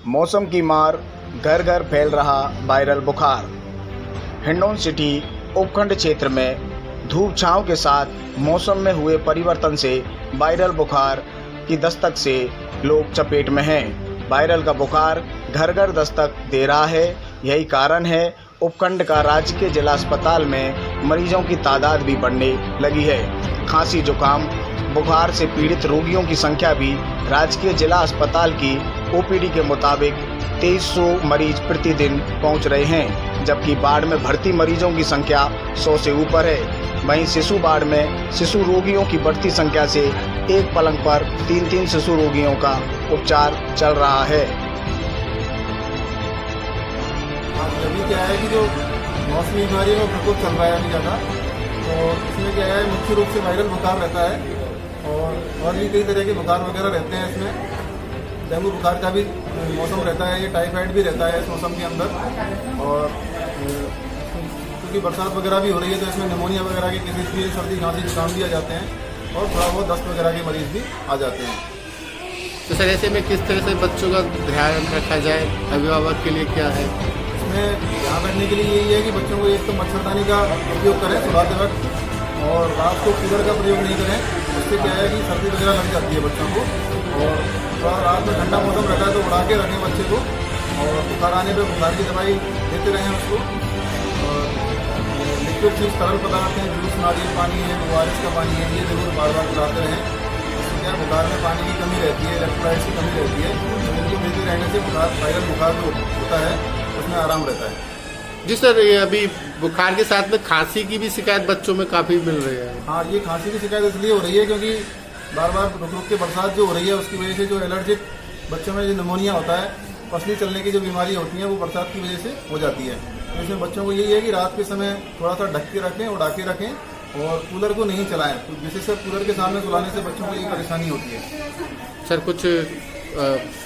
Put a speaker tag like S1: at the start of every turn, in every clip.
S1: मौसम की मार, घर घर फैल रहा वायरल बुखार। हिंडौन सिटी उपखंड क्षेत्र में धूप छांव के साथ मौसम में हुए परिवर्तन से वायरल बुखार की दस्तक से लोग चपेट में हैं। वायरल का बुखार घर घर दस्तक दे रहा है। यही कारण है उपखंड का राजकीय जिला अस्पताल में मरीजों की तादाद भी बढ़ने लगी है। खांसी, जुकाम, बुखार से पीड़ित रोगियों की संख्या भी राजकीय जिला अस्पताल की ओपीडी के मुताबिक 2300 मरीज प्रतिदिन पहुंच रहे हैं, जबकि वार्ड में भर्ती मरीजों की संख्या 100 से ऊपर है। वहीं शिशु वार्ड में शिशु रोगियों की बढ़ती संख्या से एक पलंग पर 3-3 शिशु रोगियों का उपचार चल रहा है।
S2: अभी क्या है कि जो मौसमी बीमारियों का प्रकोप चल रहा है अभी ज़्यादा, तो इसमें क्या है मुख्य रूप से वायरल बुखार रहता है और भी कई तरह के बुखार वगैरह रहते हैं। इसमें डेंगू बुखार का भी मौसम रहता है, ये टाइफाइड भी रहता है इस मौसम के अंदर। और क्योंकि बरसात वगैरह भी हो रही है तो इसमें निमोनिया वगैरह के केसेस भी, सर्दी खांसी जुकाम भी आ जाते हैं और थोड़ा बहुत दस्त वगैरह के मरीज भी आ जाते हैं।
S3: तो सर ऐसे में किस तरह से बच्चों का ध्यान रखा जाए, अभिभावक के लिए क्या है?
S2: इसमें ध्यान रखने के लिए यही है कि बच्चों को एक तो मच्छरदानी का उपयोग करें सुबह के वक्त, और रात को कूलर का प्रयोग नहीं करें। उससे क्या है कि सर्दी वगैरह लग जाती है बच्चों को। और थोड़ा रात में ठंडा मौसम रहता है तो उड़ा के रखें बच्चे को, और बुखार आने पर बुखार की दवाई देते रहें उसको। और लिक्विड चीज़, तरल पदार्थ हैं, जूस, नारियल पानी है, ORS का पानी है, ये जरूर बार बार पिलाते रहें। इससे क्या बुखार में पानी की कमी रहती है, इलेक्ट्रोलाइट्स की कमी रहती है, तो इनको देते रहने से बुखार, वायरल बुखार जो होता है उसमें आराम रहता है।
S3: जी सर, ये अभी बुखार के साथ में खांसी की भी शिकायत बच्चों में काफ़ी मिल रही है।
S2: हाँ, ये खांसी की शिकायत इसलिए हो रही है क्योंकि बार बार रुक रुक के बरसात जो हो रही है उसकी वजह से जो एलर्जिक बच्चों में जो निमोनिया होता है, पसली चलने की जो बीमारी होती है वो बरसात की वजह से हो जाती है। तो इसमें बच्चों को यही है कि रात के समय थोड़ा सा ढक के रखें, उड़ा के रखें, और कूलर को नहीं चलाएं। तो विशेषकर कूलर के सामने सुलाने से बच्चों को ये परेशानी होती है।
S3: सर कुछ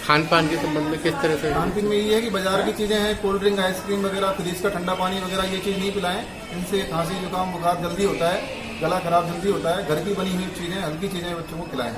S3: खान पान के संबंध में किस तरह से?
S2: खान पीन में ये है कि बाजार की चीज़ें हैं, कोल्ड ड्रिंक, आइसक्रीम वगैरह, फ्रिज का ठंडा पानी वगैरह, ये चीज़ नहीं पिलाएं। इनसे खांसी, जुकाम, बुखार जल्दी होता है, गला खराब जल्दी होता है। घर की बनी हुई चीज़ें, हल्की चीज़ें बच्चों को खिलाएं।